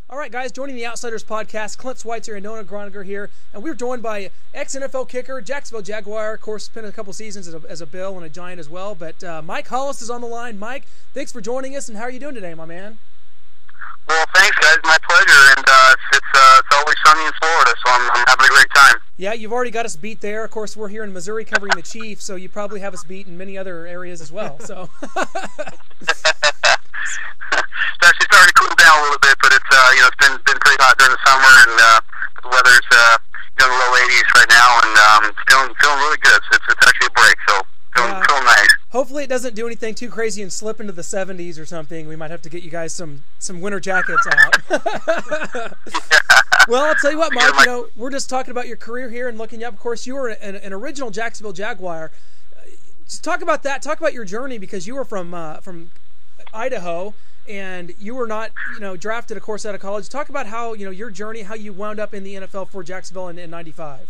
All right, guys, joining the Outsiders podcast, Clint Schweitzer and Nona Groniger here, and we're joined by ex-NFL kicker, Jacksonville Jaguar, of course, spent a couple seasons as a Bill and a Giant as well, but Mike Hollis is on the line. Mike, thanks for joining us, and how are you doing today, my man? Well, thanks, guys. My pleasure, and it's always sunny in Florida, so I'm having a great time. Yeah, you've already got us beat there. Of course, we're here in Missouri covering the Chiefs, so you probably have us beat in many other areas as well. So. It's actually starting to cool down a little bit, but it's it's been pretty hot during the summer, and the weather's in the low 80s right now, and feeling really good. So it's actually a break, so feeling nice. Hopefully it doesn't do anything too crazy and slip into the 70s or something. We might have to get you guys some winter jackets out. Well, I'll tell you what, Mike. We're just talking about your career here and looking up. Of course, you were an original Jacksonville Jaguar. Just talk about that. Talk about your journey, because you were from Idaho, and you were not, drafted, of course, out of college. Talk about how, your journey, how you wound up in the NFL for Jacksonville in '95.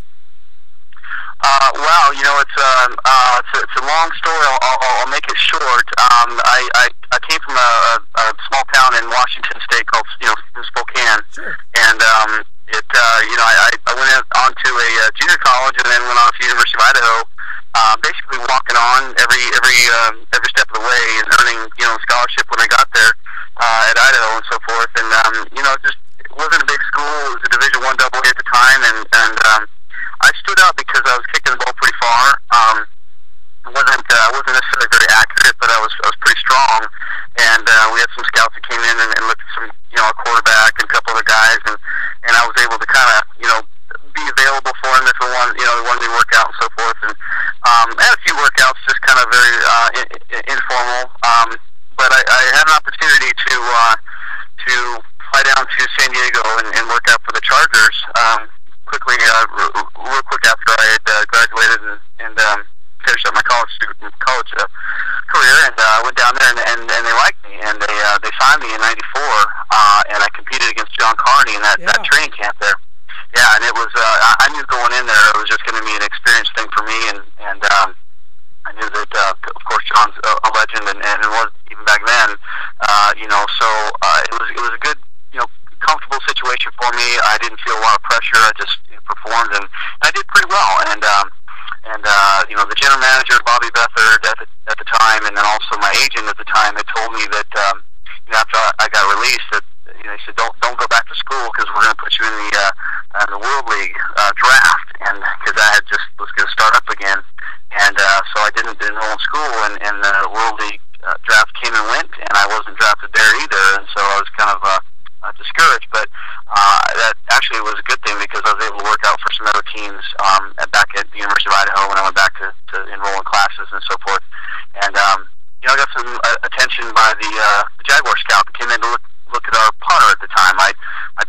Well, it's a long story. I'll make it short. I came from a small town in Washington State called Spokane, sure. And I went on to a junior college and then went on to the University of Idaho. Basically walking on every step of the way and earning scholarship when I got there at Idaho and so forth. And it wasn't a big school. It was a Division I AA at the time, and I stood out because I was kicking the ball pretty far. I wasn't necessarily very accurate, but I was pretty strong. And we had some scouts that came in and looked at some a quarterback and a couple other guys, and I was able to kind of be available for him if they wanted me to work out and so forth. And I had a few workouts, just kind of very informal. But I had an opportunity to fly down to San Diego and work out for the Chargers real quick after I had graduated and finished up my college career. And I went down there and they liked me, and they signed me in '94, and I competed against John Carney in that training camp there. Yeah, and it was, I knew going in there it was just going to be an experience thing for me, and I knew that, of course, John's a legend, and was even back then, so it was a good, comfortable situation for me. I didn't feel a lot of pressure. I just performed, and I did pretty well, and the general manager, Bobby Beathard, at the time, and then also my agent at the time, had told me that, after I got released, that, he said, don't go back to school, because we're going to put you in the World League draft, and because I was going to start up again, and so I didn't enroll in school, and the World League draft came and went, and I wasn't drafted there either, and so I was kind of discouraged, but that actually was a good thing, because I was able to work out for some other teams back at the University of Idaho when I went back to enroll in classes and so forth, and I got some attention by the Jaguar scout that came in to look at our punter at the time. I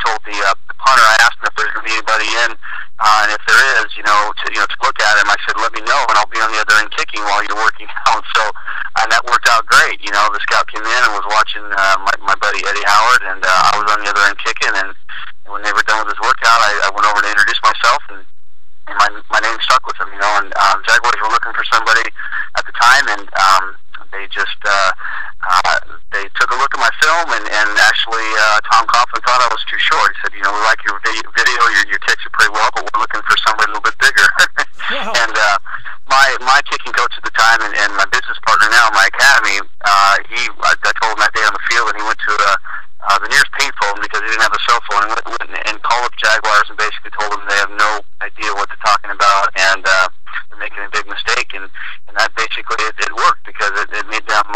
told the punter, I asked him if there's going to be anybody in, and if there is, to look at him, I said, let me know, and I'll be on the other end kicking while you're working out. So, and that worked out great. The scout came in and was watching my buddy Eddie Howard, and I was on the other end kicking, and when they were done with his workout, I went over to introduce myself, and my name stuck with them, and Jaguars were looking for somebody at the time, and they just they took a look at my film, and actually Tom Coughlin thought I was too short. He said, we like your video, your kicks are pretty well, but we're looking for somebody a little bit bigger. Wow. And my kicking coach at the time, and my business partner now in my academy, I told him that day on the field, and he went to the nearest payphone, because he didn't have a cell phone, and went and called up Jaguars and basically told them they have no idea what they're talking about, and they're making a big mistake, and that basically it worked, because it made them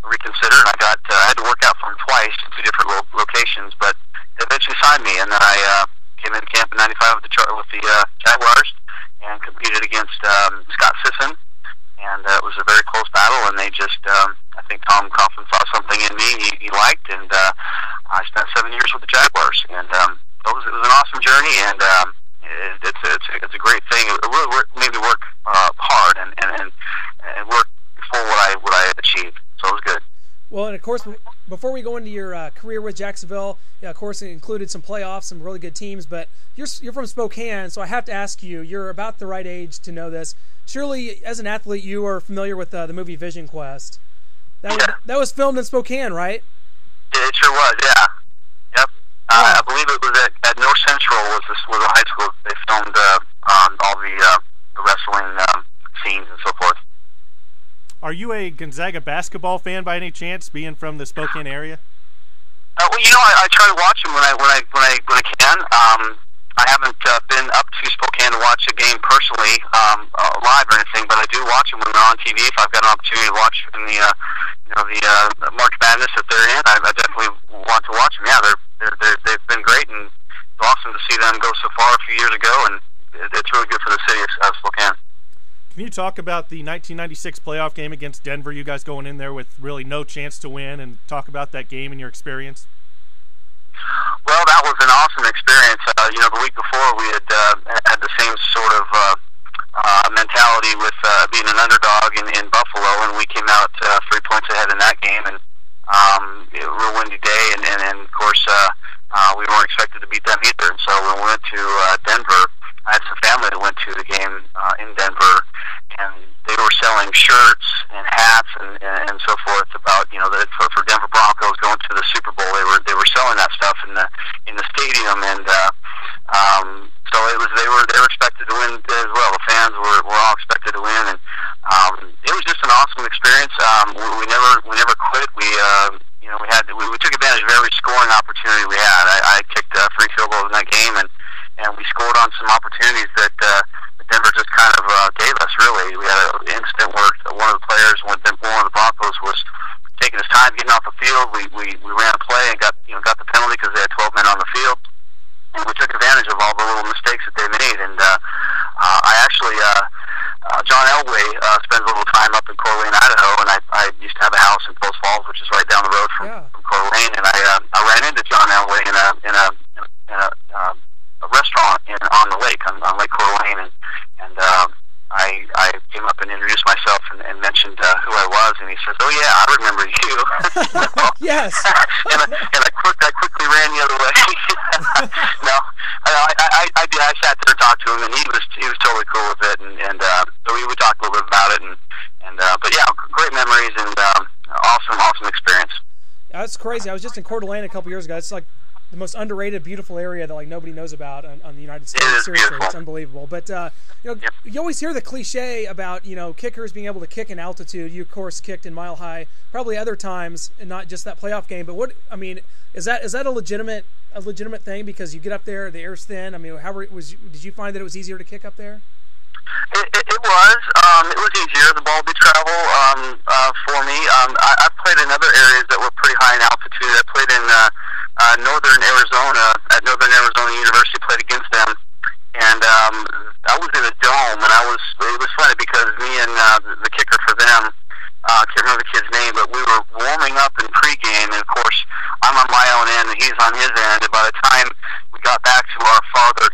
reconsider, and I had to work out for them twice in two different locations, but they eventually signed me, and then I came into camp in '95 with the Jaguars and competed against Scott Sisson, and it was a very close battle, and they just I think Tom Coughlin saw something in me he liked, and I spent 7 years with the Jaguars, and it was an awesome journey, and it's a great thing. It really made me work hard and work for what I achieved. So it was good. Well, and of course, before we go into your career with Jacksonville, of course, it included some playoffs, some really good teams. But you're from Spokane, so I have to ask you. You're about the right age to know this. Surely, as an athlete, you are familiar with the movie Vision Quest. That was filmed in Spokane, right? It sure was. Yeah. Yep. Central was a high school. They filmed all the wrestling scenes and so forth. Are you a Gonzaga basketball fan by any chance, being from the Spokane area? Well, I try to watch them when I can. I haven't been up to Spokane to watch a game personally, live or anything, but I do watch them when they're on TV. If I've got an opportunity to watch in the March Madness that they're in, I definitely want to watch them. Yeah, they've been great, and it's awesome to see them go so far a few years ago, and it's really good for the city of Spokane. Can you talk about the 1996 playoff game against Denver, you guys going in there with really no chance to win, and talk about that game and your experience? Well, that was an awesome experience. The week before we had the same sort of mentality with being an underdog in Buffalo, and we came out 3 points ahead in that game, and a real windy day, and of course we weren't expected to beat them either. And so when we went to Denver, I had some family that went to the game in Denver, and they were selling shirts and hats and so forth about that for Denver Broncos going to the Super Bowl. They were selling that stuff in the stadium, and so they were expected to win as well. The fans were all expected to win, and it was just an awesome experience. We never quit. We took advantage of every scoring opportunity we had. I kicked 3 field goals in that game, and we scored on some opportunities that Denver just kind of gave us, really. We had an incident where one of the players, one of the Broncos, was taking his time getting off the field. We ran a play and got the penalty because they had 12 men on the field, and we took advantage of all the little mistakes that they made. And I actually, John Elway spends a little time up in Coeur, Idaho, and I used to have a house in Post Falls, which is right down the road from Coeur, and I ran into John Elway in a restaurant on the lake, on Lake Coeur, and I came up and introduced myself and mentioned who I was, and he says, "Oh yeah, I remember you." Yes. and I quickly ran the other way. No, I sat there and talked to him, and he was totally cool with it, and so we talked a little bit about it, and but yeah, great memories and awesome experience. That's crazy. I was just in Coeur d'Alene a couple years ago. It's like the most underrated, beautiful area that nobody knows about on the United States. Seriously, beautiful. It's unbelievable. But you always hear the cliche about kickers being able to kick in altitude. You of course kicked in Mile High, probably other times, and not just that playoff game. But is that a legitimate thing? Because you get up there, the air's thin. I mean, did you find that it was easier to kick up there? It was. It was easier. The ball did travel for me. I played in other areas that were pretty high in altitude. I played in Northern Arizona at Northern Arizona University. Played against them, and I was in a dome, and it was funny because me and the kicker for them, I can't remember the kid's name, but we were warming up in pregame, and of course I'm on my own end and he's on his end, and by the time we got back to our farther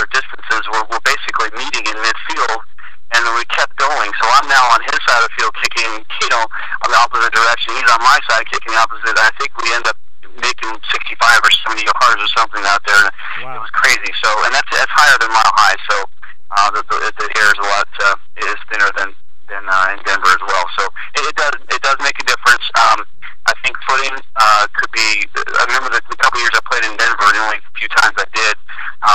distances, we're basically meeting in midfield, and then we kept going. So I'm now on his side of the field kicking, on the opposite direction. He's on my side kicking the opposite. I think we end up making 65 or 70 yards or something out there. Wow. It was crazy. So, and that's higher than Mile High. So the air is a lot is thinner than in Denver as well. So it does make a difference. I think footing could be. I remember the couple years I played in Denver, the only few times I did,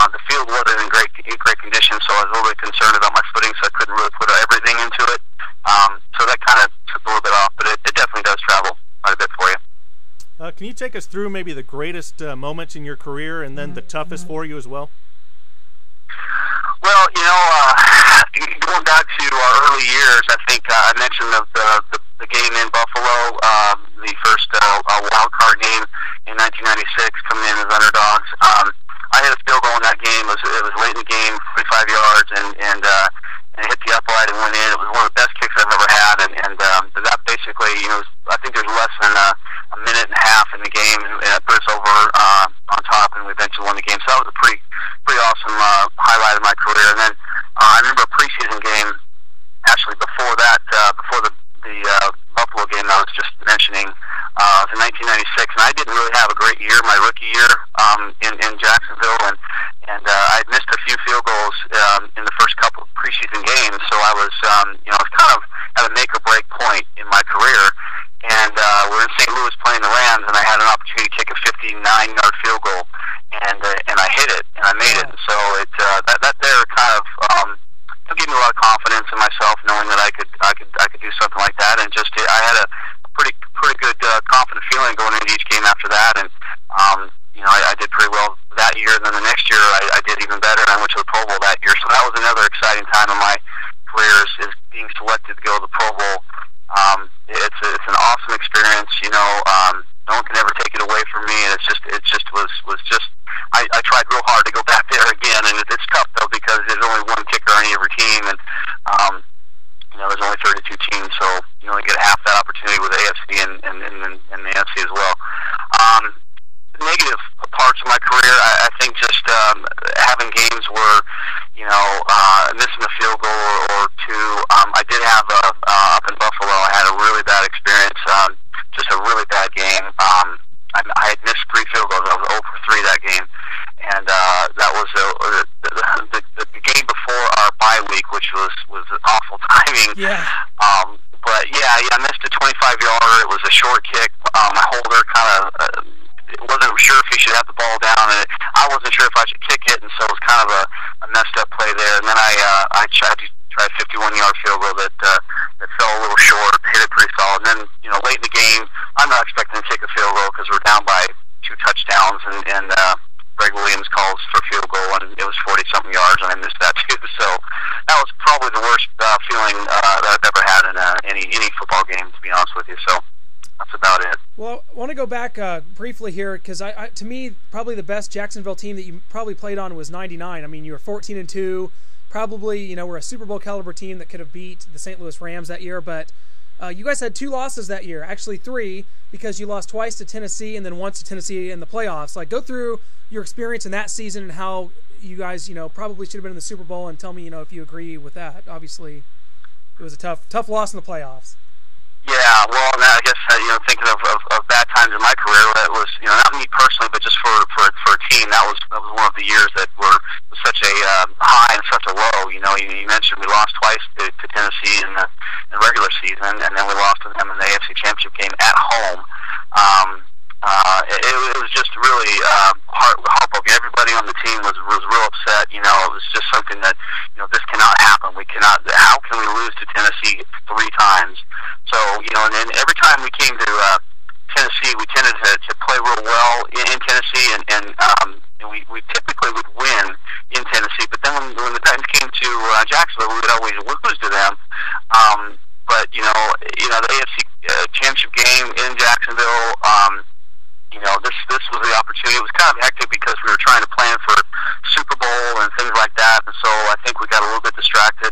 the field wasn't in great condition, so I was a little bit concerned about my footing, so I couldn't really put everything into it. So that kind of took a little bit off, but it definitely does travel quite a bit for you. Can you take us through maybe the greatest moments in your career, and then the toughest for you as well? Well, going back to our early years, I think I mentioned the game in Buffalo, the first wild card game in 1996, coming in as underdogs. I hit a field goal in that game. It was late in the game, 45 yards, and it hit the upright and went in. It was one of the best kicks I've ever had, and that basically, I think there's less than a minute and a half in the game, and it put us over on top, and we eventually won the game. So that was a pretty awesome highlight of my career. And then I remember a preseason game, actually before that, before the Buffalo game I was just mentioning. It was in 1996, and I didn't really have a great year, my rookie year in Jacksonville, and I'd missed a few field goals in the first couple of preseason games, so I was kind of at a make or break point in my career. and we're in St. Louis playing the Rams, and I had an opportunity to kick a 59-yard field goal, and I hit it, and I made it. And so that there kind of gave me a lot of confidence in myself, knowing that I could do something like that, and just I had a pretty good confident feeling going into each game after that, and I did pretty well that year, and then the next year I did even better, and I went to the Pro Bowl that year. So that was another exciting time in my career, is being selected to go to the Pro Bowl. It's an awesome experience. No one can ever take it away from me, and it just was I tried real hard to go back there again, and it's tough though, because there's only one kicker on every team, and there's only 32 teams, so you only get half that opportunity with the AFC and the NFC as well. Negative parts of my career, I think just having games where missing a field goal or two. I did have up in Buffalo, I had a really bad experience, just a really bad game. I had missed 3 field goals. I was 0 for 3 that game, and that was the game before our bye week, which was awful timing. Yeah. But I missed a 25-yarder. It was a short kick. My holder kind of wasn't sure if he should have the ball down, and I wasn't sure if I should kick it, and so it was kind of a messed up play there. And then I tried a 51-yard field goal that fell a little short, hit it pretty solid. And then late in the game, I'm not expecting to kick a field goal because we're down by 2 touchdowns, and Greg Williams calls for a field goal, and it was 40-something yards, and I missed that too. So that was probably the worst feeling that I've ever had in any football game, to be honest with you. So that's about it. Well, I want to go back briefly here, because to me, probably the best Jacksonville team that you probably played on was '99. I mean, you were 14-2. Probably, we're a Super Bowl caliber team that could have beat the St. Louis Rams that year, but you guys had 2 losses that year, actually 3, because you lost twice to Tennessee and then once to Tennessee in the playoffs. Like, go through your experience in that season and how you guys, probably should have been in the Super Bowl, and tell me, if you agree with that. Obviously, it was a tough loss in the playoffs. Yeah, well, I guess thinking of bad times in my career, that was not me personally, but just for a team, that was one of the years that was such a high and such a low. You mentioned we lost twice to Tennessee in the regular season, and then we lost to them in the AFC Championship game at home. It was just really heartbroken. Everybody on the team was real upset. It was just something that this cannot happen. We cannot. How can we lose to Tennessee 3 times? So and every time we came to Tennessee, we tended to play real well in Tennessee, and we typically would win in Tennessee. But then when the Titans came to Jacksonville, we would always lose to them. But the AFC Championship game in Jacksonville. This was the opportunity. It was kind of hectic because we were trying to plan for Super Bowl and things like that, and so I think we got a little bit distracted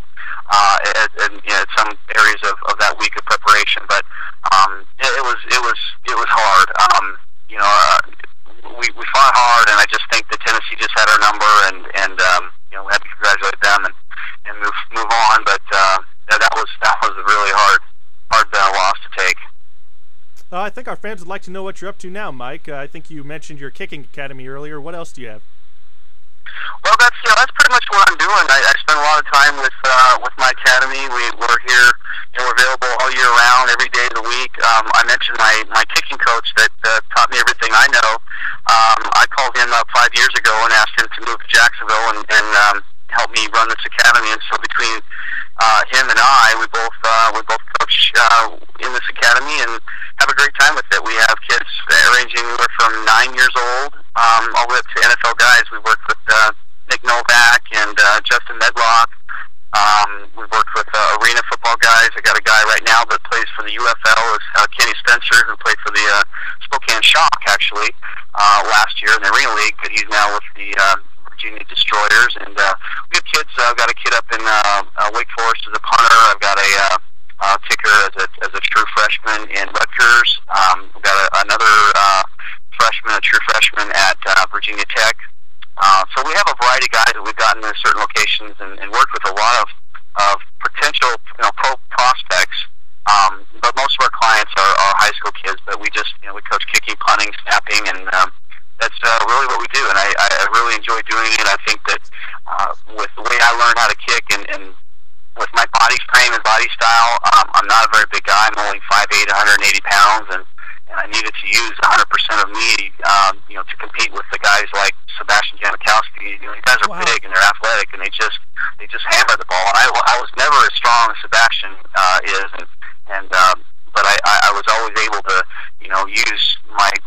at some areas of that week of preparation. But it was hard. We fought hard, and I just think that Tennessee just had our number, and we had to congratulate them and move on. But that was a really hard loss to take. I think our fans would like to know what you're up to now, Mike. I think you mentioned your kicking academy earlier. What else do you have? Well, that's pretty much what I'm doing. I spend a lot of time with my academy. We're here, we're available all year round, every day of the week. I mentioned my kicking coach that taught me everything I know. I called him up 5 years ago and asked him to move to Jacksonville and help me run this academy. And so between him and I, we both coach in this academy and have a great time with it. We have kids ranging anywhere from 9 years old all the way up to NFL guys. We worked with Nick Novak and Justin Medlock. We worked with arena football guys. I got a guy right now that plays for the UFL, is Kenny Spencer, who played for the Spokane Shock actually last year in the Arena League, but he's now with the Virginia Destroyers. And we have kids. I've got a kid up in Wake Forest as a punter. I've got a kicker as a true freshman in Rutgers. We've got another freshman, a true freshman at Virginia Tech. So we have a variety of guys that we've gotten in certain locations and worked with a lot of potential pro prospects. But most of our clients are high school kids. But we just we coach kicking, punting, snapping, and that's really what we do. And I really enjoy doing it. I think that with the way I learned how to kick and with my body frame and body style, I'm not a very big guy. I'm only 5'8", 180 pounds, and I needed to use 100% of me, to compete with the guys like Sebastian Janikowski. These guys are big and they're athletic, and they just hammer the ball. And I was never as strong as Sebastian is, but I was always able to, use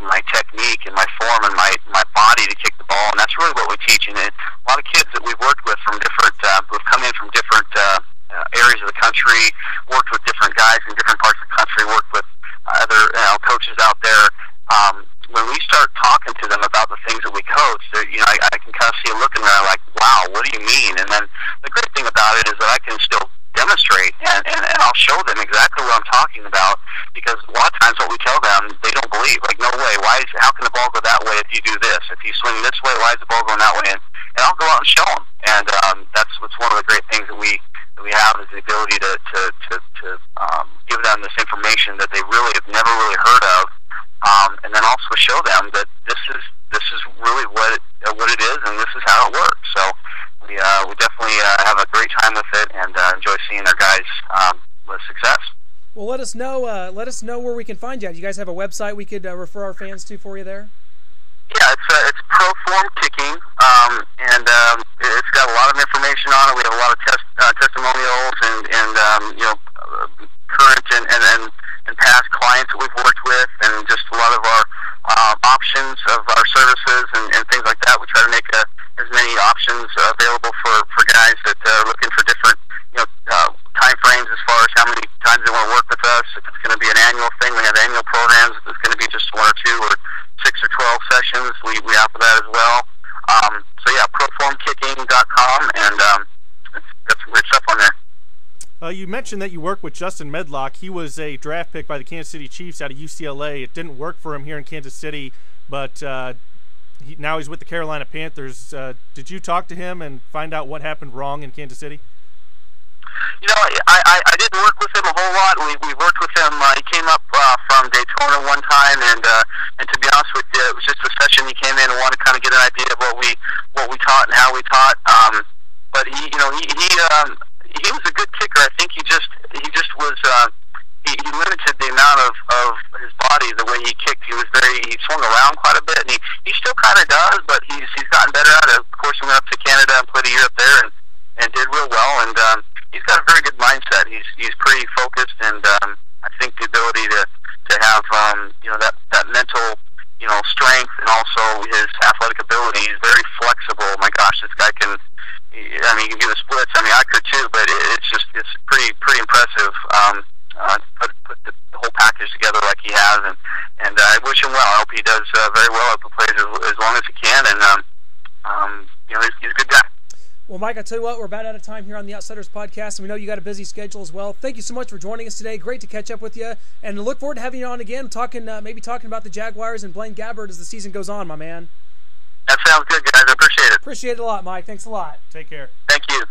my technique and my form and my body to kick the ball, and that's really what we teach. And a lot of kids that we've worked with from different, who've come in from different areas of the country, worked with different guys in different parts of the country, worked with other coaches out there. When we start talking to them about the things that we coach, I can kind of see a look in their eye like, wow, what do you mean? And then the great thing about it is that I can still demonstrate, and I'll show them exactly what I'm talking about, because a lot of times what we tell them, they don't believe. Like, no way, how can the ball go that way if you do this? If you swing this way, why is the ball going that way? And I'll go out and show them. And that's one of the great things that we have, is the ability to give them this information that they really have never really heard of, and then also show them that this is really what it is, and this is how it works. So we definitely have a great time with it, and enjoy seeing our guys with success. Well, let us know where we can find you. Do you guys have a website we could refer our fans to for you there? Yeah, it's Proform Kicking, and it's got a lot of information on it. We have a lot of testimonials and current and past clients that we've worked with, and just a lot of our options of our services and things like that. We try to make as many options available for guys that are looking for different time frames as far as how many times they want to work with us. If it's going to be an annual thing, we have annual programs. If it's going to be just 1 or 2 or 6 or 12 sessions, we offer that as well. So yeah, proformkicking.com, and got some great stuff on there. You mentioned that you work with Justin Medlock. He was a draft pick by the Kansas City Chiefs out of UCLA. It didn't work for him here in Kansas City, but now he's with the Carolina Panthers. Did you talk to him and find out what happened wrong in Kansas City? I didn't work with him a whole lot. We worked with him. He came up from Daytona one time, and to be honest with you, it was just a session. He came in and wanted to kind of get an idea of what we taught and how we taught. But he was a good kicker. I think he just was. He limited the amount of his body, the way he kicked. He swung around quite a bit, and he still kind of does, but he's gotten better at it. Of course, he went up to Canada and played a year up there, and did real well. And he's got a very good mindset. He's pretty focused, and I think the ability to have that mental strength, and also his athletic ability. He's very flexible. My gosh, this guy can. He can do the splits. I could too, but it's pretty impressive. Put the whole package together like he has, and I wish him well. I hope he does very well. I hope he plays as long as he can, and he's a good guy. Well, Mike, I tell you what, we're about out of time here on the Outsiders Podcast, and we know you got a busy schedule as well. Thank you so much for joining us today. Great to catch up with you, and look forward to having you on again, maybe talking about the Jaguars and Blaine Gabbert as the season goes on, my man. That sounds good, guys. I appreciate it. Appreciate it a lot, Mike. Thanks a lot. Take care. Thank you.